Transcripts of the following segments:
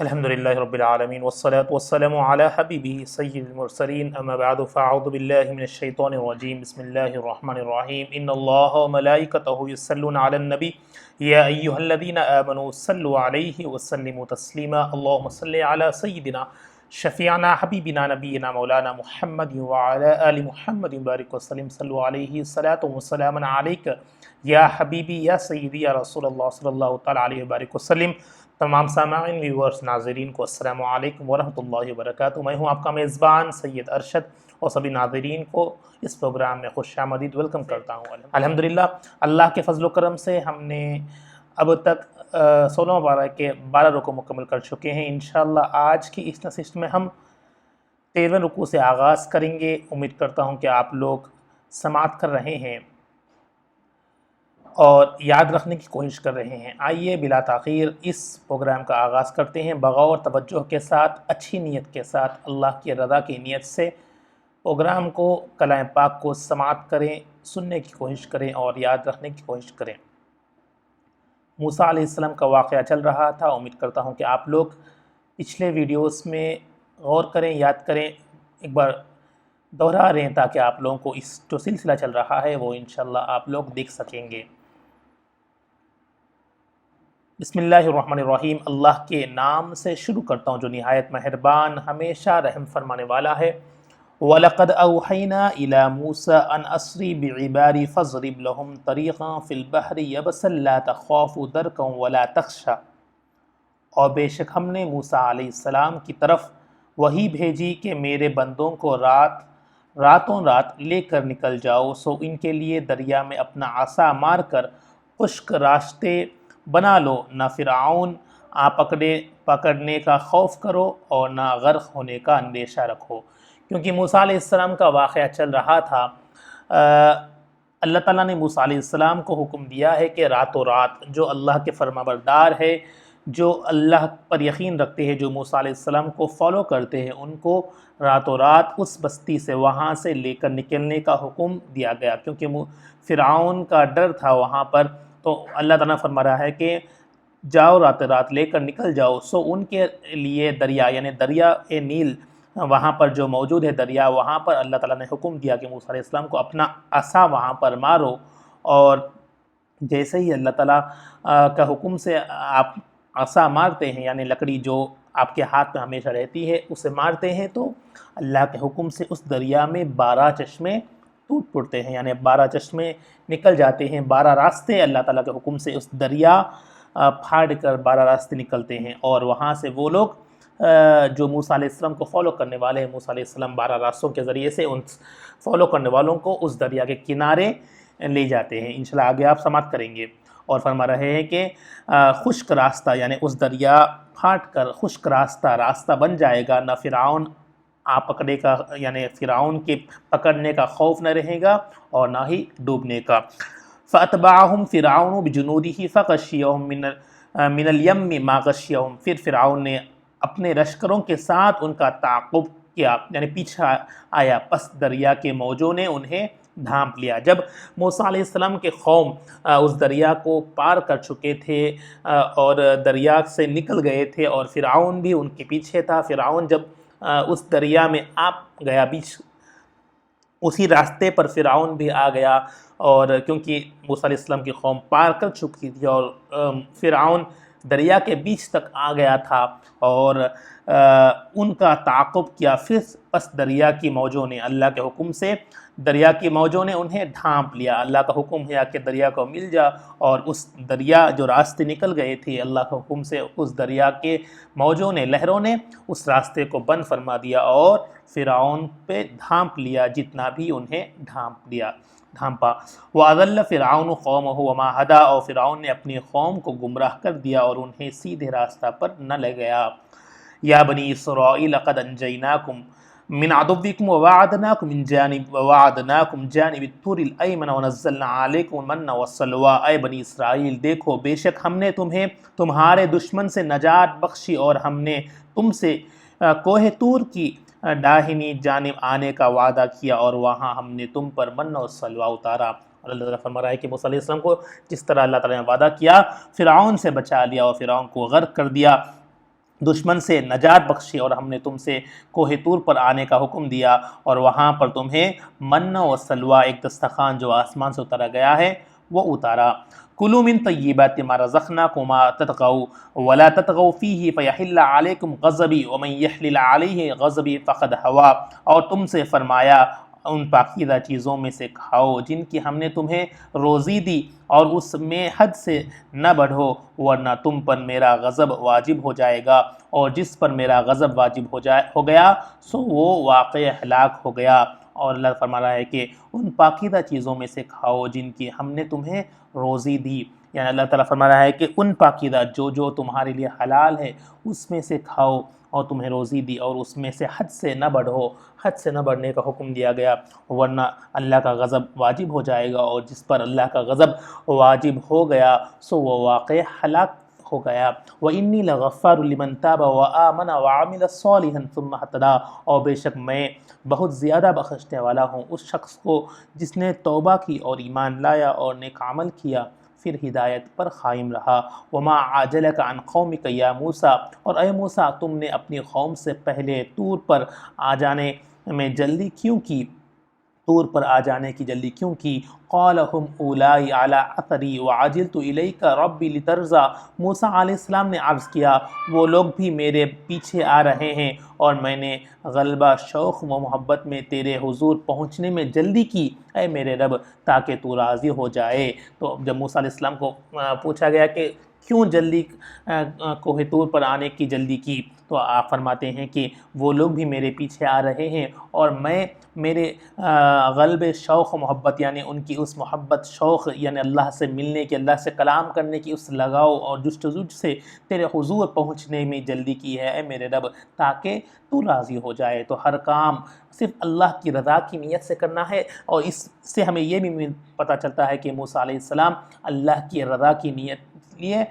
الحمد للہ رب العالمین والصلاة والسلام علی حبیبہ سید المرسلین اما بعد فاعوذ باللہ من الشیطان الرجیم بسم اللہ الرحمن الرحیم ان اللہ وملائکتہ یصلون علی النبی یا ایہا الذین آمنوا صلوا علیہ وسلموا تسلیما اللہم صلی علی سیدنا شفیعنا حبیبنا نبینا مولانا محمد وعلی آل محمد بارک وسلم صلوا علیہ صلاۃ وسلام علیک یا حبیبی یا سیدی یا رسول اللہ صلی اللہ تعالی علیہ وبارک وسلم۔ تمام سامعین ویورز ناظرین کو السلام علیکم ورحمۃ اللہ وبرکاتہ۔ میں ہوں آپ کا میزبان سید ارشد اور سبھی ناظرین کو اس پروگرام میں خوش آمدید ویلکم کرتا ہوں۔ الحمدللہ اللہ کے فضل و کرم سے ہم نے اب تک 16 پارہ کے 12 رکوع مکمل کر چکے ہیں۔ انشاءاللہ آج کی اس نشست میں ہم 13ویں رکوع سے آغاز کریں گے۔ امید کرتا ہوں کہ آپ لوگ سماعت کر رہے ہیں اور یاد رکھنے کی کوشش کر رہے ہیں۔ آئیے بلا تاخیر اس پروگرام کا آغاز کرتے ہیں، بغور توجہ کے ساتھ، اچھی نیت کے ساتھ، اللہ کی رضا کی نیت سے پروگرام کو، کلام پاک کو سماعت کریں، سننے کی کوشش کریں اور یاد رکھنے کی کوشش کریں۔ موسیٰ علیہ السلام کا واقعہ چل رہا تھا۔ امید کرتا ہوں کہ آپ لوگ پچھلے ویڈیوز میں غور کریں، یاد کریں، ایک بار دوہرا رہے ہیں تاکہ آپ لوگوں کو اس جو سلسلہ چل رہا ہے وہ انشاءاللہ آپ لوگ دیکھ سکیں گے۔ بسم اللہ الرحمن الرحیم، اللہ کے نام سے شروع کرتا ہوں جو نہایت مہربان، ہمیشہ رحم فرمانے والا ہے۔ وَلَقَدْ أَوْحَيْنَا إِلَى مُوسَىٰ أَنْ أَسْرِ بِعِبَادِي فَاضْرِبْ لَهُمْ طَرِيقًا فِي الْبَحْرِ يَبَسًا لَا تَخَافُ دَرْكًا وَلَا تَخْشَىٰ۔ اور بے شک ہم نے موسیٰ علیہ السلام کی طرف وحی بھیجی کہ میرے بندوں کو راتوں رات لے کر نکل جاؤ، سو ان کے لیے دریا میں اپنا عصا مار کر خشک راستے بنا لو، نہ فرعون پکڑنے کا خوف کرو اور نہ غرق ہونے کا اندیشہ رکھو۔ کیونکہ موسیٰ علیہ السلام کا واقعہ چل رہا تھا، اللہ تعالیٰ نے موسیٰ علیہ السلام کو حکم دیا ہے کہ راتوں رات جو اللہ کے فرمانبردار ہے، جو اللہ پر یقین رکھتے ہیں، جو موسیٰ علیہ السلام کو فالو کرتے ہیں، ان کو راتوں رات اس بستی سے وہاں سے لے کر نکلنے کا حکم دیا گیا، کیونکہ فرعون کا ڈر تھا وہاں پر۔ تو اللہ تعالیٰ فرما رہا ہے کہ جاؤ رات رات لے کر نکل جاؤ، سو ان کے لیے دریا یعنی دریا نیل وہاں پر جو موجود ہے دریا، وہاں پر اللہ تعالیٰ نے حکم دیا کہ موسیٰ علیہ السلام کو اپنا عصا وہاں پر مارو، اور جیسے ہی اللہ تعالیٰ کا حکم سے آپ عصا مارتے ہیں، یعنی لکڑی جو آپ کے ہاتھ میں ہمیشہ رہتی ہے اسے مارتے ہیں، تو اللہ کے حکم سے اس دریا میں 12 چشمے ٹوٹ پڑتے ہیں، یعنی 12 چشمے نکل جاتے ہیں، 12 راستے اللہ تعالیٰ کے حکم سے اس دریا پھاڑ کر 12 راستے نکلتے ہیں، اور وہاں سے وہ لوگ جو موسیٰ علیہ السلام کو فالو کرنے والے ہیں، موسیٰ علیہ السلام 12 راستوں کے ذریعے سے ان فالو کرنے والوں کو اس دریا کے کنارے لے جاتے ہیں۔ انشاءاللہ آگے آپ سماعت کریں گے، اور فرما رہے ہیں کہ خشک راستہ یعنی اس دریا پھاٹ کر خشک راستہ بن جائے گا، نہ فرعون پکڑنے کا یعنی فرعون کے پکڑنے کا خوف نہ رہے گا اور نہ ہی ڈوبنے کا۔ فَأَتْبَعَهُمْ فِرْعَوْنُ بِجُنُودِهِ فَغَشِّيَهُمْ مِنَ الْيَمِّ مَا غَشِّيَهُمْ۔ پھر فرعون نے اپنے لشکروں کے ساتھ ان کا تعاقب کیا، یعنی پیچھا آیا، پس دریا کے موجوں نے انہیں ڈھانپ لیا۔ جب موسیٰ علیہ السلام کے قوم اس دریا کو پار کر چکے تھے اور دریا سے نکل گئے تھے، اور فرعون بھی ان کے پیچھے تھا، فرعون جب اس دریا میں آ گیا، بیچ اسی راستے پر فرعون بھی آ گیا، اور کیونکہ موسیٰ علیہ السلام کی قوم پار کر چکی تھی اور فرعون دریا کے بیچ تک آ گیا تھا، اور ان کا تعاقب کیا، پس دریا کی موجوں نے اللہ کے حکم سے دریا کی موجوں نے انہیں ڈھانپ لیا۔ اللہ کا حکم ہے کہ دریا کو مل جا، اور اس دریا جو راستے نکل گئے تھے اللہ کے حکم سے، اس دریا کے موجوں نے، لہروں نے اس راستے کو بند فرما دیا اور فرعون پہ ڈھانپ لیا جتنا بھی انہیں ڈھانپا۔ وَأَضَلَّ فِرْعَوْنُ قَوْمَهُ وَمَا هَدَىٰ۔ اور فرعون نے اپنی قوم کو گمراہ کر دیا اور انہیں سیدھے راستہ پر نہ لے گیا۔ یا بنی اسرائیل قد انجیناکم من عدوکم وواعدناکم جانب الطور الایمن ونزلنا علیکم المن والسلویٰ۔ اے بنی اسرائیل دیکھو، بے شک ہم نے تمہیں تمہارے دشمن سے نجات بخشی، اور ہم نے تم سے کوہ طور کی داہنی جانب آنے کا وعدہ کیا، اور وہاں ہم نے تم پر من اور سلویٰ اتارا۔ اور اللہ تعالیٰ فرما رہا ہے کہ موسیٰ علیہ السلام کو جس طرح اللہ تعالیٰ نے وعدہ کیا، فرعون سے بچا لیا اور فرعون کو غرق کر دیا۔ دشمن سے نجات بخشی، اور ہم نے تم سے کوہ طور پر آنے کا حکم دیا اور وہاں پر تمہیں من و سلوہ ایک دسترخوان جو آسمان سے اتارا گیا ہے وہ اتارا۔ کلوا من طیبات ما رزقناکم وما تطغوا ولا تطغوا فیہ فیحل علیکم غضبی ومن یحلل علیہ غضبی فقد ہوا، اور تم سے فرمایا ان پاکیزہ چیزوں میں سے کھاؤ جن کی ہم نے تمہیں روزی دی، اور اس میں حد سے نہ بڑھو ورنہ تم پر میرا غضب واجب ہو جائے گا، اور جس پر میرا غضب واجب ہو گیا سو وہ واقع ہلاک ہو گیا۔ اور اللہ فرما رہا ہے کہ ان پاکیزہ چیزوں میں سے کھاؤ جن کی ہم نے تمہیں روزی دی، یعنی اللہ تعالیٰ فرما رہا ہے کہ ان پاکیزہ جو تمہارے لیے حلال ہے اس میں سے کھاؤ اور تمہیں روزی دی، اور اس میں سے حد سے نہ بڑھو، حد سے نہ بڑھنے کا حکم دیا گیا ورنہ اللہ کا غضب واجب ہو جائے گا، اور جس پر اللہ کا غضب واجب ہو گیا سو وہ واقع ہلاک ہو گیا۔ وَإِنِّي لَغَفَّارٌ لِمَن تَابَ وَآمَنَ وَعَمِلَ صَالِحًا ثُمَّ اهْتَدَىٰ، اور بے شک میں بہت زیادہ بخشنے والا ہوں اس شخص کو جس نے توبہ کی اور ایمان لایا اور نیک عمل کیا پھر ہدایت پر قائم رہا۔ وَمَا عَجَلَكَ عَنْ قَوْمِكَ يَا مُوسَىٰ، اور اے موسیٰ تم نے اپنی قوم سے پہلے طور پر آ جانے میں جلدی کیوں کی، طور پر آ جانے کی جلدی کیوں کی؟ قَالَ هُمْ أُولَٰئِ عَلَىٰ أَثَرِي وَعَجِلْتُ إِلَيْكَ رَبِّ لِتَرْضَىٰ، موسیٰ علیہ السلام نے عرض کیا وہ لوگ بھی میرے پیچھے آ رہے ہیں اور میں نے غلبہ شوق و محبت میں تیرے حضور پہنچنے میں جلدی کی اے میرے رب تاکہ تو راضی ہو جائے۔ تو جب موسیٰ علیہ السلام کو پوچھا گیا کہ کیوں جلدی کوہ طور پر آنے کی جلدی کی، تو آپ فرماتے ہیں کہ وہ لوگ بھی میرے پیچھے آ رہے ہیں اور میں میرے غلب شوق و محبت، یعنی ان کی اس محبت شوق، یعنی اللہ سے ملنے کی، اللہ سے کلام کرنے کی اس لگاؤ اور جستجو سے تیرے حضور پہنچنے میں جلدی کی ہے اے میرے رب تاکہ تو راضی ہو جائے۔ تو ہر کام صرف اللہ کی رضا کی نیت سے کرنا ہے، اور اس سے ہمیں یہ بھی پتہ چلتا ہے کہ موسیٰ علیہ السلام اللہ کی رضا کی نیت لیے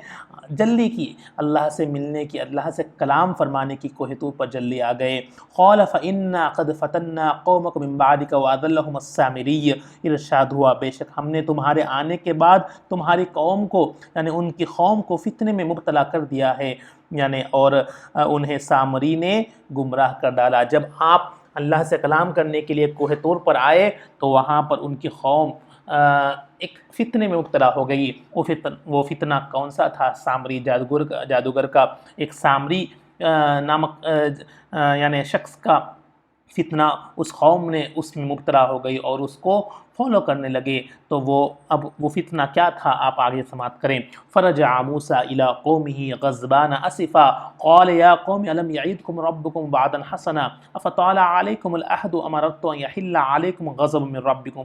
جلدی کی، اللہ سے ملنے کی، اللہ سے کلام فرمانے کی کوہ طور پر جلدی آ گئے۔ قال فإنا قد فتنا قومك من بعدك وأضلهم السامري، ارشاد ہوا بے شک ہم نے تمہارے آنے کے بعد تمہاری قوم کو، یعنی ان کی قوم کو فتنے میں مبتلا کر دیا ہے، یعنی اور انہیں سامری نے گمراہ کر ڈالا۔ جب آپ اللہ سے کلام کرنے کے لیے کوہ طور پر آئے تو وہاں پر ان کی قوم ایک فتنے میں مبتلا ہو گئی۔ وہ فتنہ کون سا تھا؟ سامری جادوگر کا، ایک سامری نامک یعنی شخص کا فتنہ اس قوم نے اس میں مبتلا ہو گئی اور اس کو فالو کرنے لگے۔ تو اب وہ فتنہ کیا تھا آپ آگے سماعت کریں۔ فرجع موسیٰ الی قومہ غضبان اسفا قال یا قوم الم یعدکم ربکم وعدا حسنا افطال علیکم العہد ام اردتم ان یحل علیکم غضب من ربکم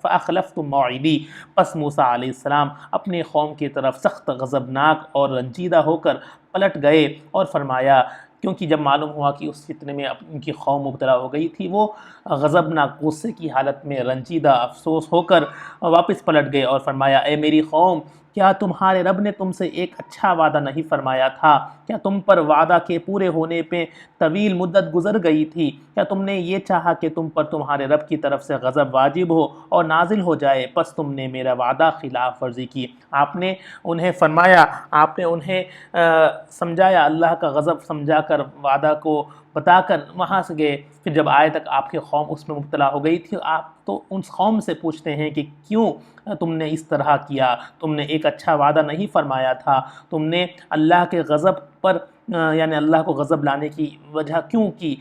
فاخلفتم موعدی، پس موسیٰ علیہ السلام اپنے قوم کی طرف سخت غضبناک اور رنجیدہ ہو کر پلٹ گئے اور فرمایا، کیونکہ جب معلوم ہوا کہ اس فتنے میں ان کی قوم مبتلا ہو گئی تھی، وہ غضبناک غصے کی حالت میں رنجیدہ افسوس ہو کر واپس پلٹ گئے اور فرمایا اے میری قوم، کیا تمہارے رب نے تم سے ایک اچھا وعدہ نہیں فرمایا تھا؟ کیا تم پر وعدہ کے پورے ہونے پہ طویل مدت گزر گئی تھی؟ کیا تم نے یہ چاہا کہ تم پر تمہارے رب کی طرف سے غضب واجب ہو اور نازل ہو جائے؟ پس تم نے میرا وعدہ خلاف ورزی کی۔ آپ نے انہیں فرمایا، آپ نے انہیں سمجھایا، اللہ کا غضب سمجھا کر وعدہ کو بتا کر وہاں سے گئے۔ پھر جب آئے تک آپ کی قوم اس میں مبتلا ہو گئی تھی، آپ تو ان قوم سے پوچھتے ہیں کہ کیوں تم نے اس طرح کیا؟ تم نے ایک اچھا وعدہ نہیں فرمایا تھا؟ تم نے اللہ کے غضب پر یعنی اللہ کو غضب لانے کی وجہ کیوں کی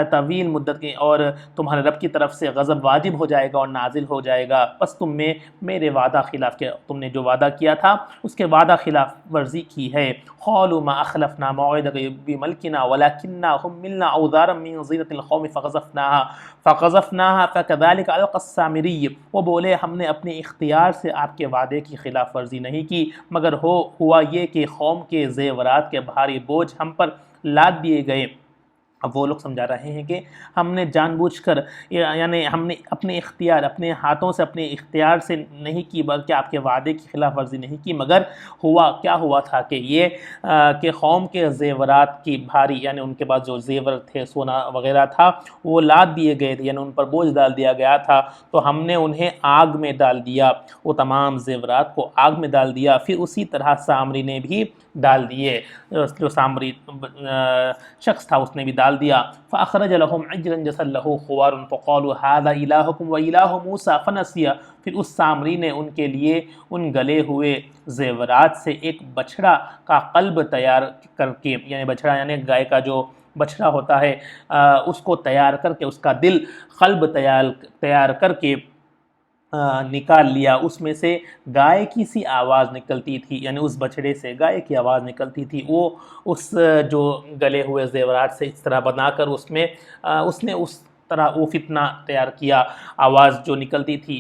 طویل مدت کی، اور تمہارے رب کی طرف سے غضب واجب ہو جائے گا اور نازل ہو جائے گا، پس تم نے میرے وعدہ خلاف کیا، تم نے جو وعدہ کیا تھا اس کے وعدہ خلاف ورزی کی ہے۔ قالوا ما اخلفنا موعدك بملكنا ولكننا حملنا اوزارا من زینة القوم فقذفناها فكذلك القى السامری، وہ بولے ہم نے اپنے اختیار سے آپ کے وعدے کی خلاف ورزی نہیں کی، مگر ہوا یہ کہ قوم کے زیورات کے بھاری بوجھ ہم پر لاد دیے گئے، اب وہ لوگ سمجھا رہے ہیں کہ ہم نے جان بوجھ کر، یعنی ہم نے اپنے اختیار، اپنے ہاتھوں سے، اپنے اختیار سے نہیں کی، بلکہ آپ کے وعدے کی خلاف ورزی نہیں کی، مگر کیا ہوا تھا کہ یہ کہ قوم کے زیورات کی بھاری، یعنی ان کے پاس جو زیور تھے، سونا وغیرہ تھا، وہ لاد دیے گئے تھے، یعنی ان پر بوجھ ڈال دیا گیا تھا، تو ہم نے انہیں آگ میں ڈال دیا، وہ تمام زیورات کو آگ میں ڈال دیا۔ پھر اسی طرح سامری نے بھی ڈال دیے، جو سامری شخص تھا اس نے بھی ڈال دیا۔ فَأَخْرَجَ لَهُمْ عِجْلًا جَسَدًا لَهُ خُوَارٌ فَقَالُوا هَذَا إِلَٰهُكُمْ وَإِلَٰهُ مُوسَىٰ فَنَسِيَ، پھر اس سامری نے ان کے لیے ان گلے ہوئے زیورات سے ایک بچھڑا کا قلب تیار کر کے، یعنی بچھڑا یعنی گائے کا جو بچھڑا ہوتا ہے، اس کو تیار کر کے، اس کا دل قلب تیار کر کے نکال لیا۔ اس میں سے گائے کی سی آواز نکلتی تھی، یعنی اس بچھڑے سے گائے کی آواز نکلتی تھی۔ وہ اس جو گلے ہوئے زیورات سے اس طرح بنا کر اس نے اس طرح وہ فتنہ تیار کیا، آواز جو نکلتی تھی۔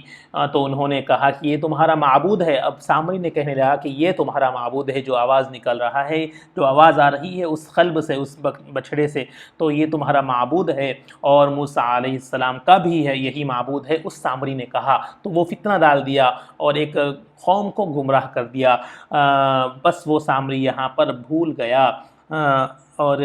تو انہوں نے کہا کہ یہ تمہارا معبود ہے۔ اب سامری نے کہنے لگا کہ یہ تمہارا معبود ہے، جو آواز نکل رہا ہے، جو آواز آ رہی ہے اس قلب سے، اس بچھڑے سے، تو یہ تمہارا معبود ہے، اور موسیٰ علیہ السلام کا بھی ہے، یہی معبود ہے، اس سامری نے کہا۔ تو وہ فتنہ ڈال دیا اور ایک قوم کو گمراہ کر دیا۔ بس وہ سامری یہاں پر بھول گیا اور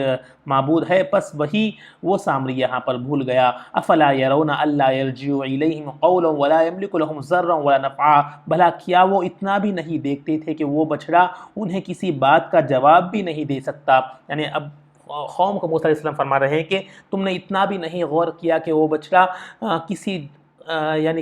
معبود ہے، بس وہی وہ سامری یہاں پر بھول گیا۔ افلا يرون الا يرجع الیہم قولا ولا يملك لهم ضرا ولا نفعا، بھلا کیا وہ اتنا بھی نہیں دیکھتے تھے کہ وہ بچڑا انہیں کسی بات کا جواب بھی نہیں دے سکتا؟ یعنی اب قوم کو موسیٰ علیہ السلام فرما رہے ہیں کہ تم نے اتنا بھی نہیں غور کیا کہ وہ بچڑا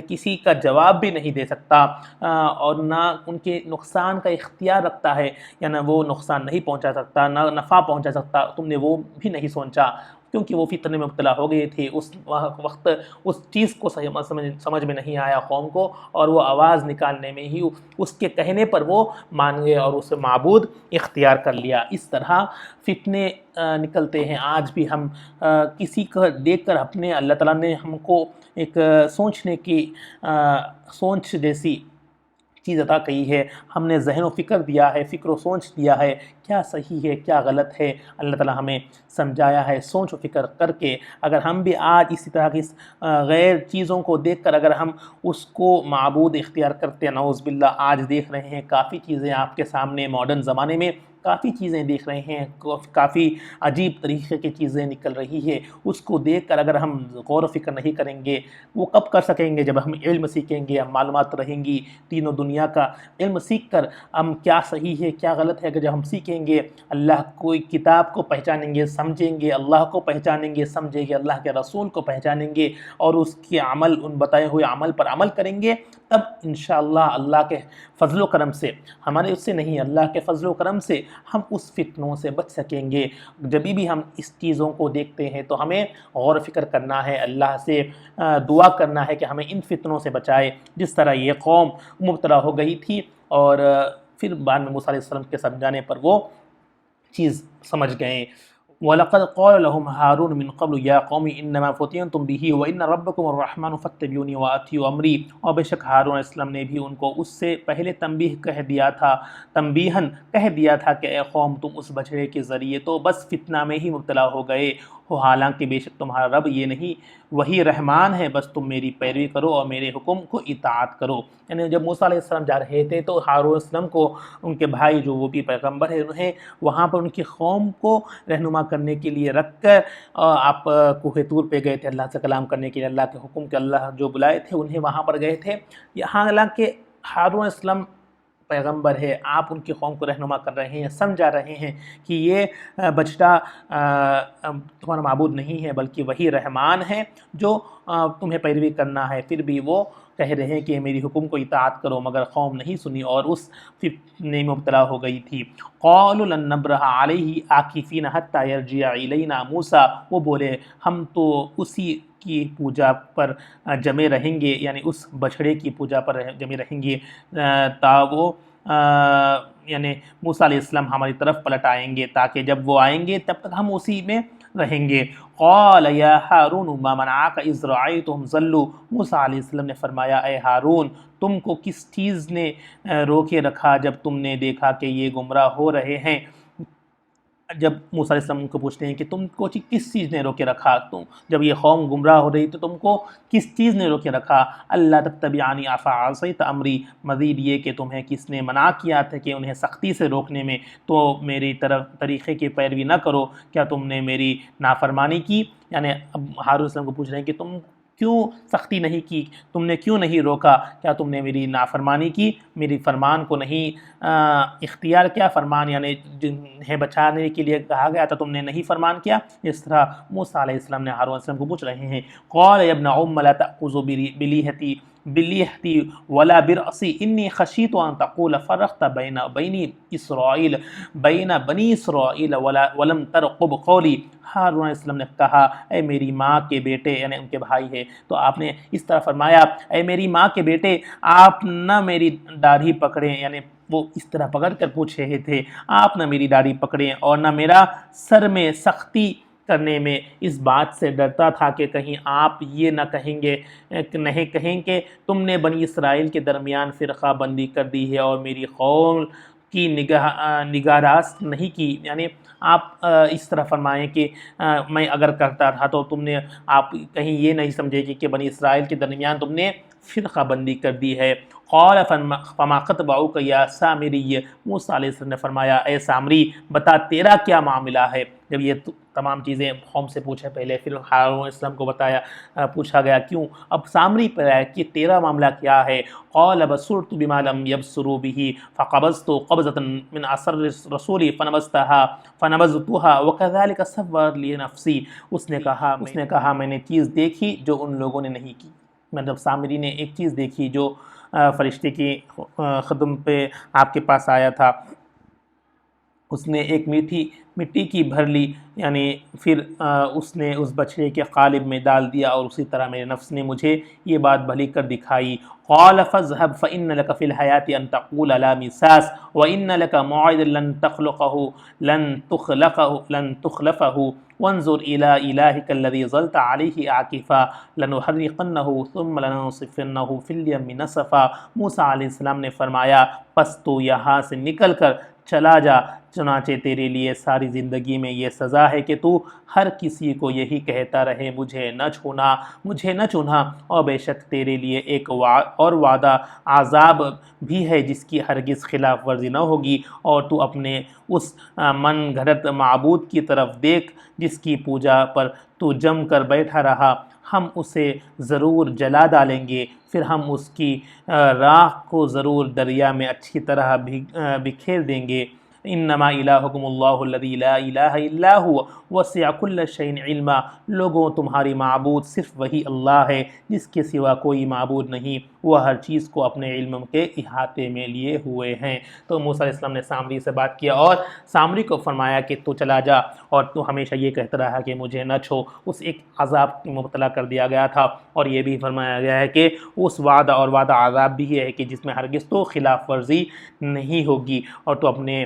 کسی کا جواب بھی نہیں دے سکتا، اور نہ ان کے نقصان کا اختیار رکھتا ہے، یعنی وہ نقصان نہیں پہنچا سکتا، نہ نفع پہنچا سکتا، تم نے وہ بھی نہیں سوچا، کیونکہ وہ فتنے میں مبتلا ہو گئے تھے۔ اس وقت اس چیز کو سمجھ میں نہیں آیا قوم کو، اور وہ آواز نکالنے میں ہی اس کے کہنے پر وہ مان گئے اور اسے معبود اختیار کر لیا۔ اس طرح فتنے نکلتے ہیں۔ آج بھی ہم کسی کو دیکھ کر اپنے، اللہ تعالیٰ نے ہم کو ایک سوچنے کی سوچ جیسی چیز عطا کی ہے، ہم نے ذہن و فکر دیا ہے، فکر و سوچ دیا ہے، کیا صحیح ہے کیا غلط ہے، اللہ تعالیٰ ہمیں سمجھایا ہے۔ سوچ و فکر کر کے اگر ہم بھی آج اسی طرح کی غیر چیزوں کو دیکھ کر اگر ہم اس کو معبود اختیار کرتے ہیں، نعوذ باللہ، آج دیکھ رہے ہیں کافی چیزیں آپ کے سامنے، ماڈرن زمانے میں کافی چیزیں دیکھ رہے ہیں، کافی عجیب طریقے کی چیزیں نکل رہی ہے، اس کو دیکھ کر اگر ہم غور و فکر نہیں کریں گے، وہ کب کر سکیں گے؟ جب ہم علم سیکھیں گے، ہم معلومات رہیں گی، تینوں دنیا کا علم سیکھ کر ہم کیا صحیح ہے کیا غلط ہے، اگر جب ہم سیکھیں گے، اللہ کوئی کتاب کو پہچانیں گے، سمجھیں گے، اللہ کو پہچانیں گے، سمجھیں گے، اللہ کے رسول کو پہچانیں گے، اور اس کے عمل، ان بتائے ہوئے عمل پر عمل کریں گے، تب انشاءاللہ اللہ کے فضل و کرم سے، ہمارے اس سے نہیں، اللہ کے فضل و کرم سے ہم اس فتنوں سے بچ سکیں گے۔ جب بھی ہم اس چیزوں کو دیکھتے ہیں تو ہمیں غور و فکر کرنا ہے، اللہ سے دعا کرنا ہے کہ ہمیں ان فتنوں سے بچائے، جس طرح یہ قوم مبتلا ہو گئی تھی، اور پھر بعد میں موسیٰ علیہ السلام کے سمجھانے پر وہ چیز سمجھ گئے۔ وَلَقَدْ قَالَ لَهُمْ هَارُونُ مِنْ قَبْلُ يَا قَوْمِ إِنَّمَا فُتِنْتُمْ بِهِ وَإِنَّ رَبَّكُمُ الرَّحْمَنُ فَاتَّبِعُونِي وَأَطِيعُوا أَمْرِي، اور بے شک ہارون علیہ السلام نے بھی ان کو اس سے پہلے تنبیہاً کہہ دیا تھا کہ اے قوم، تم اس بچڑے کے ذریعے تو بس فتنہ میں ہی مبتلا ہو گئے ہو، حالانکہ بے شک تمہارا رب یہ نہیں، وہی رحمان ہے، بس تم میری پیروی کرو اور میرے حکم کو اطاعت کرو۔ یعنی جب موسیٰ علیہ السلام جا رہے تھے تو ہارون علیہ السلام کو ان کے بھائی جو وہ بھی پیغمبر ہے، انہیں وہاں پر ان کی قوم کو رہنما کرنے کے لیے رکھ کر آپ کوہ طور پہ گئے تھے اللہ سے کلام کرنے کے لیے، اللہ کے حکم کے اللہ جو بلائے تھے انہیں وہاں پر گئے تھے۔ حالانکہ ہارون علیہ السلام پیغمبر ہے، آپ ان کی قوم کو رہنما کر رہے ہیں، سمجھا رہے ہیں کہ یہ بچڑا تمہارا معبود نہیں ہے، بلکہ وہی رحمان ہے جو تمہیں پیروی کرنا ہے، پھر بھی وہ کہہ رہے ہیں کہ میری حکم کو اطاعت کرو، مگر قوم نہیں سنی اور اس فتنے میں مبتلا ہو گئی تھی۔ قالوا لن نبرح علیہ عاکفین حتی یرجع الینا موسیٰ، وہ بولے ہم تو اسی کی پوجا پر جمے رہیں گے، یعنی اس بچھڑے کی پوجا پر جمے رہیں گے تا وہ یعنی موسیٰ علیہ السلام ہماری طرف پلٹ آئیں گے، تاکہ جب وہ آئیں گے تب تک ہم اسی میں رہیں گے۔ قال یا ہارون ما منعک اذ رأیتہم ضلوا، موسیٰ علیہ السلام نے فرمایا اے ہارون، تم کو کس چیز نے روکے رکھا جب تم نے دیکھا کہ یہ گمراہ ہو رہے ہیں؟ جب موسیٰ علیہ السلام ان کو پوچھتے ہیں کہ تم کو کس چیز نے روکے رکھا، تم جب یہ قوم گمراہ ہو رہی تو تم کو کس چیز نے روکے رکھا، اللہ تتبعانی افعصیت امری، مزید یہ کہ تمہیں کس نے منع کیا تھا کہ انہیں سختی سے روکنے میں، تو میری طریقے کی پیروی نہ کرو، کیا تم نے میری نافرمانی کی؟ یعنی اب ہارون علیہ السلام کو پوچھ رہے ہیں کہ تم کیوں سختی نہیں کی، تم نے کیوں نہیں روکا، کیا تم نے میری نافرمانی کی، میری فرمان کو نہیں اختیار کیا، فرمان یعنی جنہیں بچانے کے لیے کہا گیا تھا تم نے نہیں فرمان کیا۔ اس طرح موسیٰ علیہ السلام نے ہارون علیہ السلام کو پوچھ رہے ہیں۔ قال یا ابن ام لا تأخذ بلیہتی ولا برأسی انی خشیت ان تقول فرقت بین بنی اسرائیل ولم ترقب قولی۔ ہارون علیہ السلام نے کہا اے میری ماں کے بیٹے، یعنی ان کے بھائی ہے، تو آپ نے اس طرح فرمایا اے میری ماں کے بیٹے، آپ نہ میری داڑھی پکڑیں، یعنی وہ اس طرح پکڑ کر پوچھ رہے تھے، آپ نہ میری داڑھی پکڑیں اور نہ میرا سر میں سختی کرنے میں، اس بات سے ڈرتا تھا کہ کہیں آپ یہ نہ کہیں کہ تم نے بنی اسرائیل کے درمیان فرقہ بندی کر دی ہے اور میری قوم کی نگہداشت نہیں کی، یعنی آپ اس طرح فرمائیں کہ میں اگر کرتا تھا تو تم نے، آپ کہیں یہ نہیں سمجھے کہ بنی اسرائیل کے درمیان تم نے فرقہ بندی کر دی ہے۔ قال فما خطبؤک یا سامری، موسیٰ علیہ السلام نے فرمایا اے سامری بتا تیرا کیا معاملہ ہے۔ جب یہ تمام چیزیں قوم سے پوچھے پہلے، پھر ہارون علیہ السلام کو پوچھا گیا کیوں، اب سامری پر آیا کہ تیرا معاملہ کیا ہے۔ قال بصرت بما لم يبصروا به فقبضت قبضة من اثر الرسول فنبذتها وكذلك سولت لي نفسی۔ اس نے کہا میں نے چیز دیکھی جو ان لوگوں نے نہیں کی، مطلب سامری نے ایک چیز دیکھی جو فرشتے کی خدم پہ آپ کے پاس آیا تھا، اس نے ایک مٹی کی بھر لی، یعنی پھر اس نے اس بچڑے کے قالب میں ڈال دیا، اور اسی طرح میرے نفس نے مجھے یہ بات بھلی کر دکھائی۔ قال فاذهب فإن لك في الحياة أن تقول لا مساس وإن لك موعدا لن تخلفه وانظر إلى إلهك الذي ظلت عليه عاكفا لنحرقنه ثم لننصفنه في اليم نسفا۔ موسیٰ علیہ السلام نے فرمایا پس تو یہاں سے نکل کر چلا جا، چنانچہ تیرے لیے ساری زندگی میں یہ سزا ہے کہ تو ہر کسی کو یہی کہتا رہے مجھے نہ چنا، اور بے شک تیرے لیے ایک اور وعدہ عذاب بھی ہے جس کی ہرگز خلاف ورزی نہ ہوگی، اور تو اپنے اس من گھڑت معبود کی طرف دیکھ جس کی پوجا پر تو جم کر بیٹھا رہا، ہم اسے ضرور جلا ڈالیں گے، پھر ہم اس کی راکھ کو ضرور دریا میں اچھی طرح بکھیر دیں گے۔ انما الہکم اللہ الذی لا الہ الا هو وسع کل شیء علما، لوگوں تمہاری معبود صرف وہی اللہ ہے جس کے سوا کوئی معبود نہیں، وہ ہر چیز کو اپنے علم کے احاطے میں لیے ہوئے ہیں۔ تو موسیٰ علیہ السلام نے سامری سے بات کیا اور سامری کو فرمایا کہ تو چلا جا، اور تو ہمیشہ یہ کہتا رہا کہ مجھے نہ چھو، اس ایک عذاب کی مبتلا کر دیا گیا تھا، اور یہ بھی فرمایا گیا ہے کہ اس وعدہ عذاب بھی ہے کہ جس میں ہرگز تو خلاف ورزی نہیں ہوگی، اور تو اپنے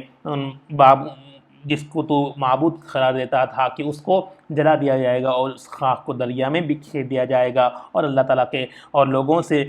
جس کو تو معبود قرار دیتا تھا کہ اس کو جلا دیا جائے گا اور اس خاک کو دریا میں بکھیر دیا جائے گا، اور اللہ تعالیٰ کے اور لوگوں سے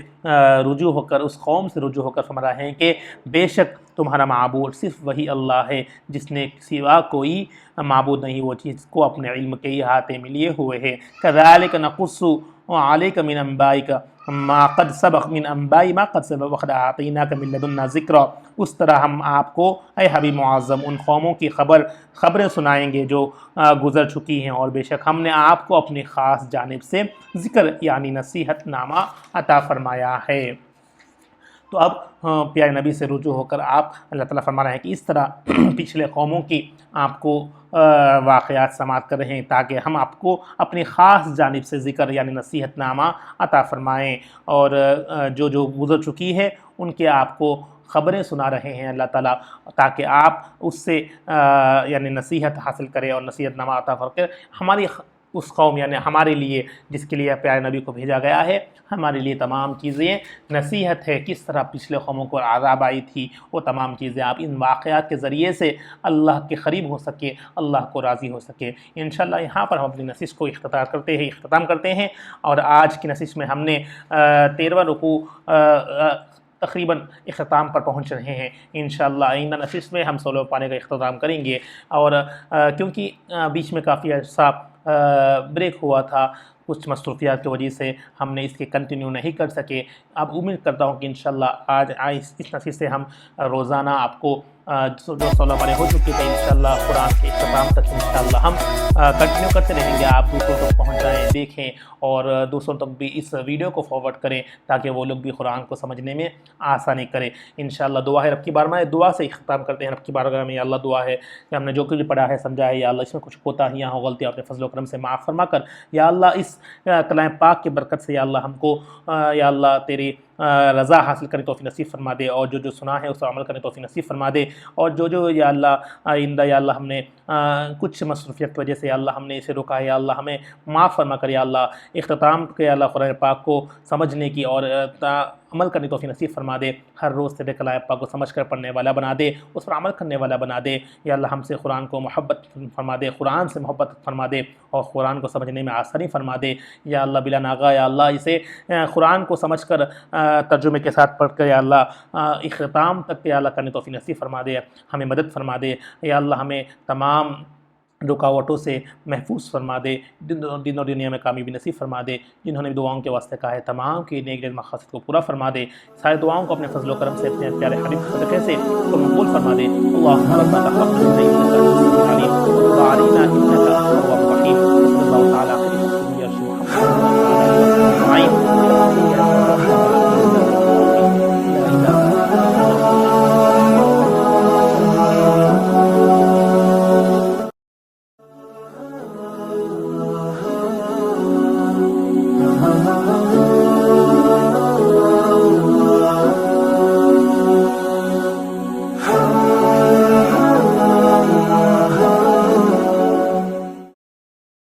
رجوع ہو کر، اس قوم سے رجوع ہو کر فرما رہے ہیں کہ بے شک تمہارا معبود صرف وہی اللہ ہے جس نے سوا کوئی معبود نہیں، وہ چیز کو اپنے علم کے احاطے میں لیے ہوئے ہے۔ کذالک نقص علیک من انبائک ما قد سبق من انباء ما قد سبق وقد اعطیناک من لدنا ذکرا، اس طرح ہم آپ کو اے حبیب معظم ان قوموں کی خبریں سنائیں گے جو گزر چکی ہیں، اور بے شک ہم نے آپ کو اپنی خاص جانب سے ذکر یعنی نصیحت نامہ عطا فرمایا ہے۔ تو اب پیارے نبی سے رجوع ہو کر آپ اللہ تعالیٰ فرما رہے ہیں کہ اس طرح پچھلے قوموں کی آپ کو واقعات سماعت کر رہے ہیں تاکہ ہم آپ کو اپنی خاص جانب سے ذکر یعنی نصیحت نامہ عطا فرمائیں، اور جو گزر چکی ہے ان کے آپ کو خبریں سنا رہے ہیں اللہ تعالیٰ، تاکہ آپ اس سے یعنی نصیحت حاصل کریں اور نصیحت نامہ عطا فرمائیں۔ ہماری اس قوم یعنی ہمارے لیے جس کے لیے پیارے نبی کو بھیجا گیا ہے، ہمارے لیے تمام چیزیں نصیحت ہے، کس طرح پچھلے قوموں کو عذاب آئی تھی، وہ تمام چیزیں آپ ان واقعات کے ذریعے سے اللہ کے قریب ہو سکے، اللہ کو راضی ہو سکے۔ انشاءاللہ یہاں پر ہم اپنی نشست کو اختتام کرتے ہیں، اور آج کی نشست میں ہم نے 13واں رکوع تقریباً اختتام پر پہنچ رہے ہیں۔ انشاءاللہ آئندہ نشست میں ہم سولہ پانے کا اختتام کریں گے، اور کیونکہ بیچ میں کافی عرصہ بریک ہوا تھا، کچھ مصروفیات کی وجہ سے ہم نے اس کے کنٹینیو نہیں کر سکے۔ اب امید کرتا ہوں کہ انشاءاللہ آج اس نشست سے ہم روزانہ آپ کو جو 16 پارے ہو چکے تھے انشاءاللہ قرآن کے اختتام تک انشاءاللہ ہم کنٹینیو کرتے رہیں گے۔ آپ دوسروں تک پہنچائیں، دیکھیں، اور دوسروں تک بھی اس ویڈیو کو فارورڈ کریں تاکہ وہ لوگ بھی قرآن کو سمجھنے میں آسانی کریں۔ انشاءاللہ دعا ہے رب کی بارگاہ میں، دعا سے اختتام کرتے ہیں رب کی بارگاہ میں۔ یا اللہ دعا ہے کہ ہم نے جو کچھ پڑھا ہے سمجھا ہے، یا اللہ اس میں کچھ کوتاہیاں ہوں، غلطیاں اپنے فضل و کرم سے معاف فرما کر یا اللہ اس کلام پاک کی برکت سے یا اللہ ہم کو یا اللہ تیری رضا حاصل کرنے توفیق نصیب فرما دے، اور جو سنا ہے اس پر عمل کرنے توفیق نصیب فرما دے، اور جو یا اللہ آئندہ یا اللہ ہم نے کچھ مصروفیت کی وجہ سے یا اللہ ہم نے اسے روکا ہے، یا اللہ ہمیں معاف فرما کر یا اللہ اختتام کے یا اللہ قرآن پاک کو سمجھنے کی اور عمل کرنے توفیق نصیب فرما دے۔ ہر روز تیرے کلام پاک کو سمجھ کر پڑھنے والا بنا دے، اس پر عمل کرنے والا بنا دے، یا اللہ ہم سے قرآن کو محبت فرما دے، قرآن سے محبت فرما دے، اور قرآن کو سمجھنے میں آسانی فرما دے یا اللہ بلا ناغہ یا اللہ اسے قرآن کو سمجھ کر ترجمے کے ساتھ پڑھ کر یا اللہ اختتام تک یا اللہ کرنے توفیق نصیب فرما دے، ہمیں مدد فرما دے یا اللہ، ہمیں تمام رکاوٹوں سے محفوظ فرما دے، دن اور دنیا میں کامیابی نصیب فرما دے۔ جنہوں نے دعاؤں کے واسطے کہا ہے تمام کی نیک مقاصد کو پورا فرما دے، سارے دعاؤں کو اپنے فضل و کرم سے اپنے پیارے حبیب صدقے سے قبول فرما دے۔ اللہم ربنا تقبل منا انک انت السمیع العلیم